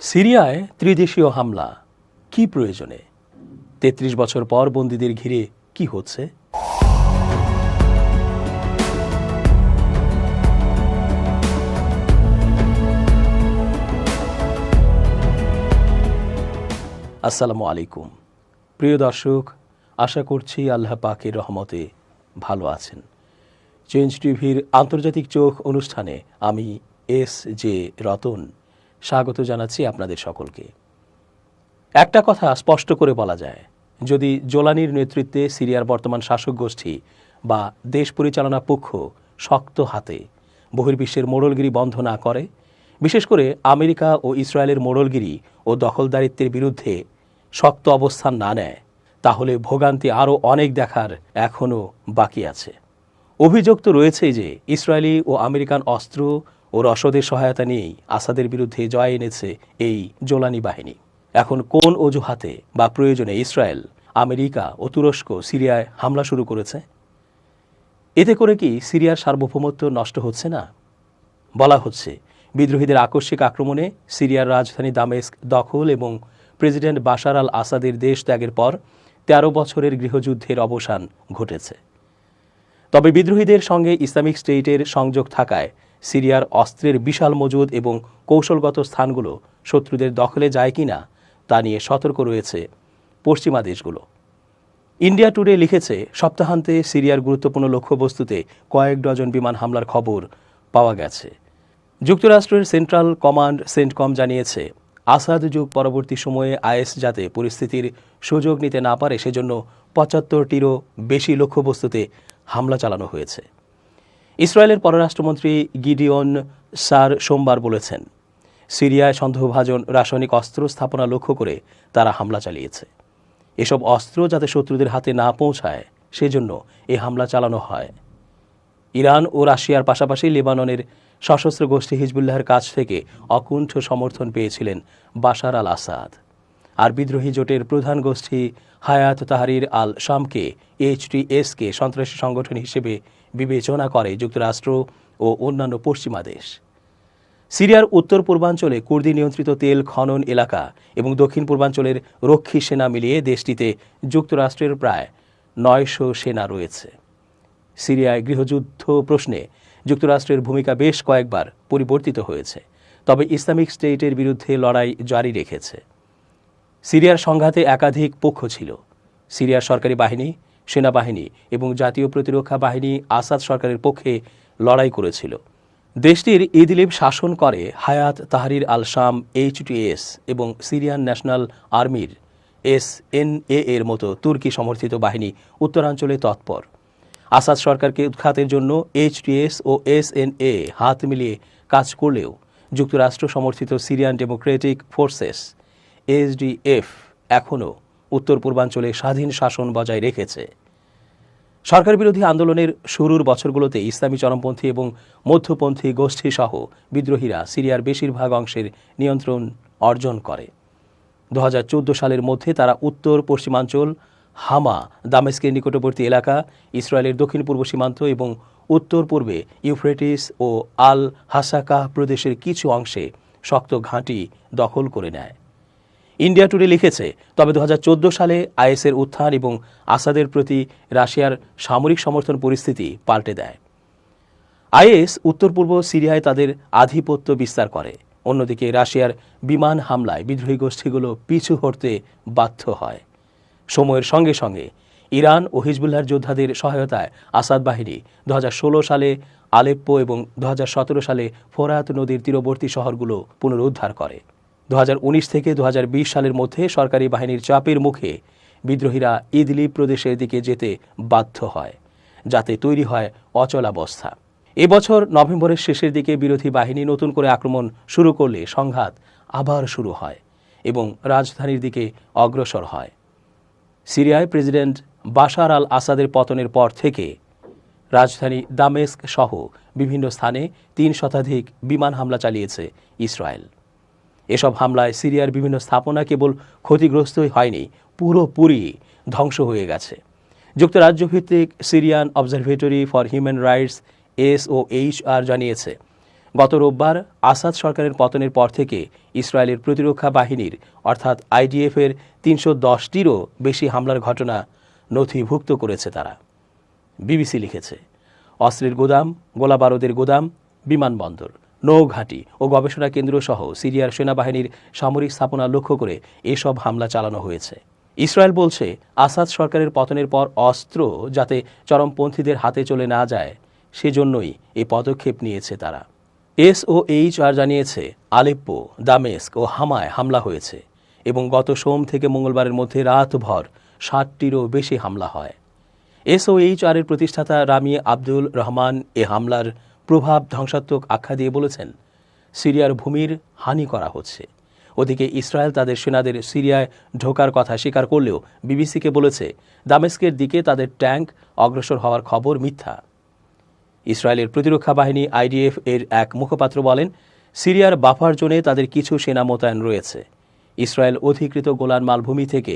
সিরিয়ায় ত্রিদেশীয় হামলা কি প্রয়োজনে? ৩৩ বছর পর বন্দীদের ঘিরে কি হচ্ছে? আসসালামু আলাইকুম প্রিয় দর্শক, আশা করছি আল্লাহ পাকের রহমতে ভালো আছেন। চেঞ্জ টিভির আন্তর্জাতিক চোখ অনুষ্ঠানে আমি এস.জে. রতন স্বাগত জানাচ্ছি আপনাদের সকলকে। একটা কথা স্পষ্ট করে বলা যায়, যদি জোলানির নেতৃত্বে সিরিয়ার বর্তমান শাসক গোষ্ঠী বা দেশ পরিচালনা পক্ষ শক্ত হাতে বহির্বিশ্বের মোড়লগিরি বন্ধ না করে, বিশেষ করে আমেরিকা ও ইসরায়েলের মোড়লগিরি ও দখলদারিত্বের বিরুদ্ধে শক্ত অবস্থান না নেয়, তাহলে ভোগান্তি আরও অনেক দেখার এখনও বাকি আছে। অভিযোগ তো রয়েছেই যে ইসরায়েলি ও আমেরিকান অস্ত্র ও রসদের সহায়তা নিয়েই আসাদের বিরুদ্ধে জয় এনেছে এই জোলানি বাহিনী। এখন কোন অজুহাতে বা প্রয়োজনে ইসরায়েল, আমেরিকা ও তুরস্ক সিরিয়ায় হামলা শুরু করেছে? এতে করে কি সিরিয়ার সার্বভৌমত্ব নষ্ট হচ্ছে না? বলা হচ্ছে, বিদ্রোহীদের আকস্মিক আক্রমণে সিরিয়ার রাজধানী দামেস্ক দখল এবং প্রেসিডেন্ট বাশার আল আসাদের দেশ ত্যাগের পর ১৩ বছরের গৃহযুদ্ধের অবসান ঘটেছে। তবে বিদ্রোহীদের সঙ্গে ইসলামিক স্টেটের সংযোগ থাকায় সিরিয়ার অস্ত্রের বিশাল মজুদ এবং কৌশলগত স্থানগুলো শত্রুদের দখলে যায় কিনা তা নিয়ে সতর্ক রয়েছে পশ্চিমা দেশগুলো। ইন্ডিয়া টুডে লিখেছে, সপ্তাহান্তে সিরিয়ার গুরুত্বপূর্ণ লক্ষ্যবস্তুতে কয়েক ডজন বিমান হামলার খবর পাওয়া গেছে। যুক্তরাষ্ট্রের সেন্ট্রাল কমান্ড সেন্টকম জানিয়েছে, আসাদ যুগ পরবর্তী সময়ে আইএস যাতে পরিস্থিতির সুযোগ নিতে না পারে সেজন্য ৭৫টিরও বেশি লক্ষ্যবস্তুতে হামলা চালানো হয়েছে। ইসরায়েলের পররাষ্ট্রমন্ত্রী গিডিওন সার সোমবার বলেছেন, সিরিয়ায় সন্দেহভাজন রাসায়নিক অস্ত্র স্থাপনা লক্ষ্য করে তারা হামলা চালিয়েছে। এসব অস্ত্র যাতে শত্রুদের হাতে না পৌঁছায় সেজন্য এ হামলা চালানো হয়। ইরান ও রাশিয়ার পাশাপাশি লেবাননের সশস্ত্র গোষ্ঠী হিজবুল্লাহর কাছ থেকে অকুণ্ঠ সমর্থন পেয়েছিলেন বাশার আল আসাদ। আর বিদ্রোহী জোটের প্রধান গোষ্ঠী হায়াত তাহরির আল শামকে HTSকে সন্ত্রাসী সংগঠন হিসেবে বিবেচনা করে যুক্তরাষ্ট্র ও অন্যান্য পশ্চিমা দেশ। সিরিয়ার উত্তর পূর্বাঞ্চলে কুর্দি নিয়ন্ত্রিত তেল খনন এলাকা এবং দক্ষিণ পূর্বাঞ্চলের রক্ষী সেনা মিলিয়ে দেশটিতে যুক্তরাষ্ট্রের প্রায় ৯০০ সেনা রয়েছে। সিরিয়ায় গৃহযুদ্ধ প্রশ্নে যুক্তরাষ্ট্রের ভূমিকা বেশ কয়েকবার পরিবর্তিত হয়েছে, তবে ইসলামিক স্টেটের বিরুদ্ধে লড়াই জারি রেখেছে। সিরিয়ার সংঘাতে একাধিক পক্ষ ছিল। সিরিয়ার সরকারি বাহিনী, সেনাবাহিনী এবং জাতীয় প্রতিরক্ষা বাহিনী আসাদ সরকারের পক্ষে লড়াই করেছিল। দেশটির ইদলিব শাসন করে হায়াত তাহরির আল শাম HTS এবং সিরিয়ান ন্যাশনাল আর্মির SNA এর মতো তুর্কি সমর্থিত বাহিনী উত্তরাঞ্চলে তৎপর। আসাদ সরকারকে উৎখাতের জন্য HTS ও SNA হাত মিলিয়ে কাজ করলেও যুক্তরাষ্ট্র সমর্থিত সিরিয়ান ডেমোক্রেটিক ফোর্সেস SDF এখনও উত্তর পূর্বাঞ্চলে স্বাধীন শাসন বজায় রেখেছে। সরকার বিরোধী আন্দোলনের শুরুর বছরগুলোতে ইসলামী চরমপন্থী এবং মধ্যপন্থী গোষ্ঠী সহ বিদ্রোহীরা সিরিয়ার বেশিরভাগ অংশের নিয়ন্ত্রণ অর্জন করে। ২০১৪ সালের মধ্যে তারা উত্তর পশ্চিমাঞ্চল, হামা, দামেস্কের নিকটবর্তী এলাকা, ইসরায়েলের দক্ষিণ পূর্ব সীমান্ত এবং উত্তর পূর্বে ইউফ্রেটিস ও আল হাসাকাহ প্রদেশের কিছু অংশে শক্ত ঘাঁটি দখল করে নেয়। ইন্ডিয়া টুডে লিখেছে, তবে ২০১৪ সালে আইএসের উত্থান এবং আসাদের প্রতি রাশিয়ার সামরিক সমর্থন পরিস্থিতি পাল্টে দেয়। আইএস উত্তর পূর্ব সিরিয়ায় তাদের আধিপত্য বিস্তার করে। অন্যদিকে রাশিয়ার বিমান হামলায় বিদ্রোহী গোষ্ঠীগুলো পিছু হটতে বাধ্য হয়। সময়ের সঙ্গে সঙ্গে ইরান ও হিজবুল্লাহর যোদ্ধাদের সহায়তায় আসাদ বাহিনী ২০১৬ সালে আলেপ্পো এবং ২০১৭ সালে ফোরাত নদীর তীরবর্তী শহরগুলো পুনরুদ্ধার করে। ২০১৯ থেকে ২০২০ সালের মধ্যে সরকারি বাহিনীর চাপের মুখে বিদ্রোহীরা ইদলিব প্রদেশের দিকে যেতে বাধ্য হয়, যাতে তৈরি হয় অচলাবস্থা। এবছর নভেম্বরের শেষের দিকে বিরোধী বাহিনী নতুন করে আক্রমণ শুরু করলে সংঘাত আবার শুরু হয় এবং রাজধানীর দিকে অগ্রসর হয়। সিরিয়ায় প্রেসিডেন্ট বাশার আল আসাদের পতনের পর থেকে রাজধানী দামেস্ক সহ বিভিন্ন স্থানে ৩ শতাধিক বিমান হামলা চালিয়েছে ইসরায়েল। এসব হামলায় সিরিয়ার বিভিন্ন স্থাপনা কেবল ক্ষতিগ্রস্তই হয়নি, পুরোপুরি ধ্বংস হয়ে গেছে। যুক্তরাজ্য ভিত্তিক Syrian observatory for human rights SOHR জানিয়েছে, গত রোববার আসাদ সরকারের পতনের পর থেকে ইসরায়েলের প্রতিরক্ষা বাহিনীর অর্থাৎ আইডিএফের ৩১০টিরও বেশি হামলার ঘটনা নথিভুক্ত করেছে তারা। বিবিসি লিখেছে, অস্ত্রের গোদাম, গোলাবারুদের গোদাম, বিমানবন্দর, নৌঘাঁটি ও গবেষণা কেন্দ্র সহ সিরিয়ার সেনাবাহিনীর সামরিক স্থাপনা লক্ষ্য করে এসব হামলা চালানো হয়েছে। ইসরায়েল বলছে, আসাদ সরকারের পতনের পর অস্ত্র যাতে চরমপন্থীদের হাতে চলে না যায় সেজন্যই এই পদক্ষেপ নিয়েছে তারা। SOH জানিয়েছে, আলেপ্পো, দামেস্ক ও হামায় হামলা হয়েছে এবং গত সোম থেকে মঙ্গলবারের মধ্যে রাতভর 60টিরও বেশি হামলা হয়। SOH এর প্রতিষ্ঠাতা রামি আব্দুল রহমান এ হামলার প্রভাব ধ্বংসাত্মক আখ্যা দিয়ে বলেছেন, সিরিয়ার ভূমির হানি করা হচ্ছে। ওদিকে ইসরায়েল তাদের সেনাদের সিরিয়ায় ঢোকার কথা স্বীকার করলেও বিবিসিকে বলেছে, দামেস্কের দিকে তাদের ট্যাঙ্ক অগ্রসর হওয়ার খবর মিথ্যা। ইসরায়েলের প্রতিরক্ষা বাহিনী IDF এর এক মুখপাত্র বলেন, সিরিয়ার বাফার জোনে তাদের কিছু সেনা মোতায়েন রয়েছে। ইসরায়েল অধিকৃত গোলান মালভূমি থেকে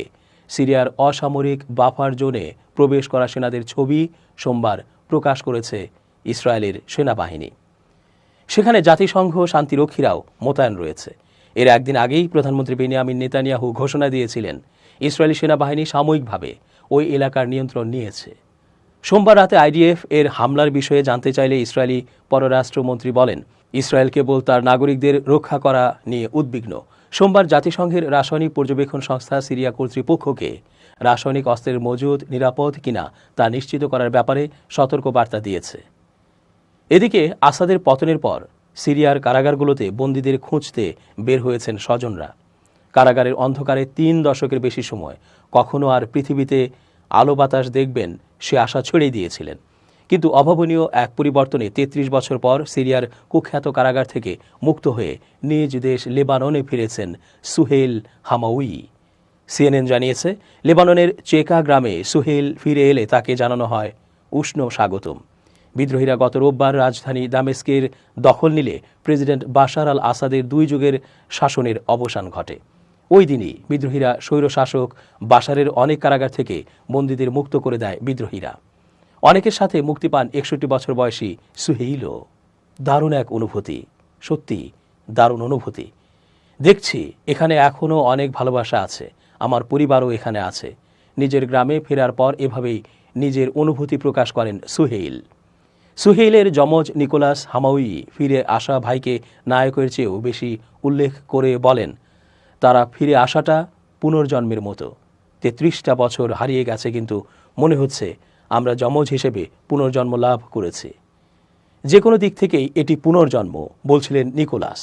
সিরিয়ার অসামরিক বাফার জোনে প্রবেশ করা সেনাদের ছবি সোমবার প্রকাশ করেছে ইসরায়েলের সেনাবাহিনী। সেখানে জাতিসংঘ শান্তিরক্ষীরাও মোতায়েন রয়েছে। এর একদিন আগেই প্রধানমন্ত্রী বেনিয়ামিন নেতানিয়াহু ঘোষণা দিয়েছিলেন, ইসরায়েলি সেনাবাহিনী সাময়িকভাবে ওই এলাকার নিয়ন্ত্রণ নিয়েছে। সোমবার রাতে IDF এর হামলার বিষয়ে জানতে চাইলে ইসরায়েলি পররাষ্ট্রমন্ত্রী বলেন, ইসরায়েল কেবল তার নাগরিকদের রক্ষা করা নিয়ে উদ্বিগ্ন। সোমবার জাতিসংঘের রাসায়নিক পর্যবেক্ষণ সংস্থা সিরিয়া কর্তৃপক্ষকে রাসায়নিক অস্ত্রের মজুদ নিরাপদ কিনা তা নিশ্চিত করার ব্যাপারে সতর্ক বার্তা দিয়েছে। এদিকে আসাদের পতনের পর সিরিয়ার কারাগারগুলোতে বন্দীদের খুঁজতে বের হয়েছেন স্বজনরা। কারাগারের অন্ধকারে 3 দশকের বেশি সময় কখনো আর পৃথিবীতে আলো বাতাস দেখবেন সে আশা ছেড়েই দিয়েছিলেন। কিন্তু অভাবনীয় এক পরিবর্তনে 33 বছর পর সিরিয়ার কুখ্যাত কারাগার থেকে মুক্ত হয়ে নিজ দেশ লেবাননে ফিরেছেন সুহেইল হামাউই। CNN জানিয়েছে, লেবাননের চেকা গ্রামে সুহেইল ফিরে এলে তাকে জানানো হয় উষ্ণ স্বাগতম। বিদ্রোহীরা গত রোববার রাজধানী দামেস্কের দখল নিলে প্রেসিডেন্ট বাশার আল আসাদের 2 যুগের শাসনের অবসান ঘটে। ওই দিনই বিদ্রোহীরা স্বৈরশাসক বাশারের অনেক কারাগার থেকে বন্দীদের মুক্ত করে দেয় বিদ্রোহীরা। অনেকের সাথে মুক্তি পান 61 বছর বয়সী সুহেইলও। দারুণ এক অনুভূতি, সত্যি দারুণ অনুভূতি। দেখছি এখানে এখনও অনেক ভালোবাসা আছে, আমার পরিবারও এখানে আছে। নিজের গ্রামে ফেরার পর এভাবেই নিজের অনুভূতি প্রকাশ করেন সুহেইল। সুহেইলের যমজ নিকোলাস হামাউই ফিরে আসা ভাইকে নায়কের চেয়েও বেশি উল্লেখ করে বলেন, তারা ফিরে আসাটা পুনর্জন্মের মতো। 33টা বছর হারিয়ে গেছে, কিন্তু মনে হচ্ছে আমরা যমজ হিসেবে পুনর্জন্ম লাভ করেছি। যে কোনো দিক থেকেই এটি পুনর্জন্ম, বলছিলেন নিকোলাস।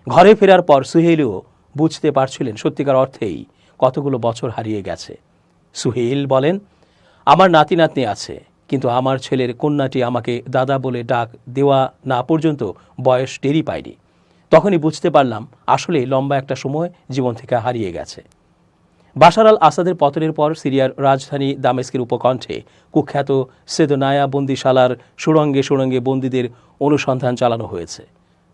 ঘরে ফেরার পর সুহেইলও বুঝতে পারছিলেন সত্যিকার অর্থেই কতগুলো বছর হারিয়ে গেছে। সুহেইল বলেন, আমার নাতি নাতনি আছে, কিন্তু আমার ছেলের কন্যাটি আমাকে দাদা বলে ডাক দেওয়া না পর্যন্ত বয়স টেরই পায়নি। তখনই বুঝতে পারলাম আসলে লম্বা একটা সময় জীবন থেকে হারিয়ে গেছে। বাশার আল আসাদের পতনের পর সিরিয়ার রাজধানী দামেস্কের উপকণ্ঠে কুখ্যাত সেদনায়া বন্দিশালার সুড়ঙ্গে সুড়ঙ্গে বন্দীদের অনুসন্ধান চালানো হয়েছে।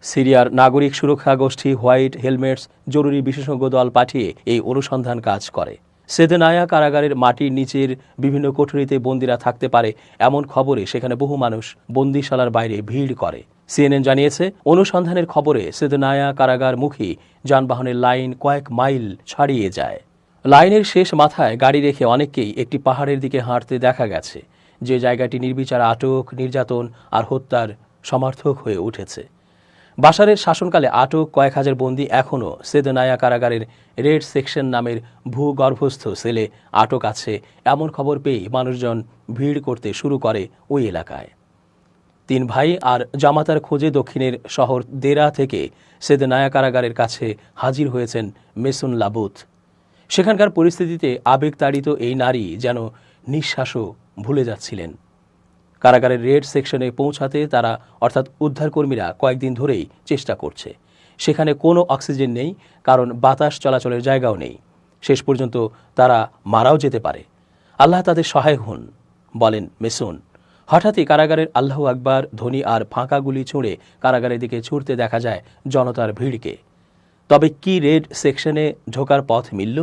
সিরিয়ার নাগরিক সুরক্ষা গোষ্ঠী হোয়াইট হেলমেটস জরুরি বিশেষজ্ঞ দল পাঠিয়ে এই অনুসন্ধান কাজ করে। সেদনায়া কারাগারের মাটির নিচের বিভিন্ন কোঠরিতে বন্দীরা থাকতে পারে এমন খবরে সেখানে বহু মানুষ বন্দিশালার বাইরে ভিড় করে। CNN জানিয়েছে, অনুসন্ধানের খবরে সেদনায়া কারাগারমুখী যানবাহনের লাইন কয়েক মাইল ছাড়িয়ে যায়। লাইনের শেষ মাথায় গাড়ি রেখে অনেককেই একটি পাহাড়ের দিকে হাঁটতে দেখা গেছে, যে জায়গাটি নির্বিচার আটক, নির্যাতন আর হত্যার সমার্থক হয়ে উঠেছে। বাশারের শাসনকালে আটক কয়েক হাজার বন্দী এখনও সেদনায়া কারাগারের রেড সেকশন নামের ভূগর্ভস্থ সেলে আটক আছে এমন খবর পেয়ে মানুষজন ভিড় করতে শুরু করে ওই এলাকায়। 3 ভাই আর জামাতার খোঁজে দক্ষিণের শহর দেরা থেকে সেদনায়া কারাগারের কাছে হাজির হয়েছেন মেসুন লাবুত। সেখানকার পরিস্থিতিতে আবেগতাড়িত এই নারী যেন নিঃশ্বাসও ভুলে যাচ্ছিলেন। কারাগারের রেড সেকশনে পৌঁছাতে তারা অর্থাৎ উদ্ধারকর্মীরা কয়েকদিন ধরেই চেষ্টা করছে। সেখানে কোনো অক্সিজেন নেই, কারণ বাতাস চলাচলের জায়গাও নেই। শেষ পর্যন্ত তারা মারাও যেতে পারে। আল্লাহ তাদের সহায় হন, বলেন মেসুন। হঠাৎই কারাগারের আল্লাহু আকবার ধ্বনি আর ফাঁকা গুলি ছুঁড়ে কারাগারের দিকে ছুটতে দেখা যায় জনতার ভিড়কে। তবে কি রেড সেকশনে ঢোকার পথ মিলল?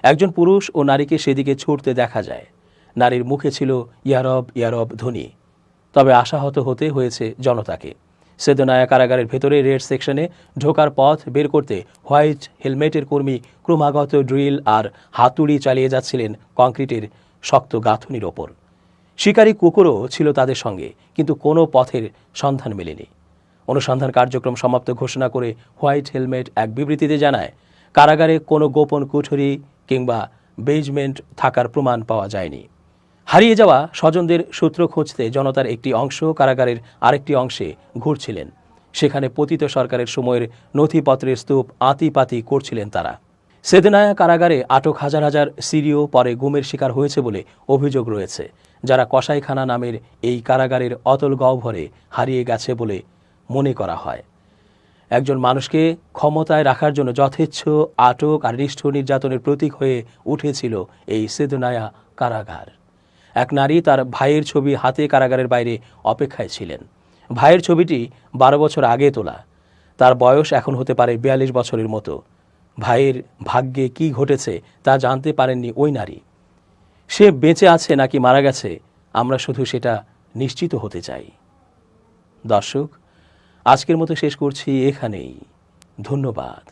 একজন পুরুষ ও নারীকে সেদিকে ছুটতে দেখা যায়। নারীর মুখে ছিল ইয়ারব ইয়ারব ধ্বনি। তবে আশাহত হতে হয়েছে জনতাকে। সেদনায়া কারাগারের ভেতরে রেড সেকশনে ঢোকার পথ বের করতে হোয়াইট হেলমেটের কর্মী ক্রমাগত ড্রিল আর হাতুড়ি চালিয়ে যাচ্ছিলেন কংক্রিটের শক্ত গাঁথনির ওপর। শিকারী কুকুরও ছিল তাদের সঙ্গে, কিন্তু কোনো পথের সন্ধান মেলেনি। অনুসন্ধান কার্যক্রম সমাপ্ত ঘোষণা করে হোয়াইট হেলমেট এক বিবৃতিতে জানায়, কারাগারে কোনো গোপন কুঠুরি কিংবা বেজমেন্ট থাকার প্রমাণ পাওয়া যায়নি। হারিয়ে যাওয়া স্বজনদের সূত্র খুঁজতে জনতার একটি অংশ কারাগারের আরেকটি অংশে ঘুরছিলেন। সেখানে পতিত সরকারের সময়ের নথিপত্রের স্তূপ আঁতিপাতি করছিলেন তারা। সেদনায়া কারাগারে আটক হাজার হাজার সিরীয় পরে গুমের শিকার হয়েছে বলে অভিযোগ রয়েছে, যারা কসাইখানা নামের এই কারাগারের অতল গহ্বরে হারিয়ে গেছে বলে মনে করা হয়। একজন মানুষকে ক্ষমতায় রাখার জন্য যথেচ্ছ আটক আর নিষ্ঠুর নির্যাতনের প্রতীক হয়ে উঠেছিল এই সেদনায়া কারাগার। এক নারী তার ভাইয়ের ছবি হাতে কারাগারের বাইরে অপেক্ষায় ছিলেন। ভাইয়ের ছবিটি 12 বছর আগে তোলা। তার বয়স এখন হতে পারে 42 বছরের মতো। ভাইয়ের ভাগ্যে কি ঘটেছে তা জানতে পারেননি ওই নারী। সে বেঁচে আছে নাকি মারা গেছে, আমরা শুধু সেটা নিশ্চিত হতে চাই। দর্শক, আজকের মতো শেষ করছি এখানেই। ধন্যবাদ।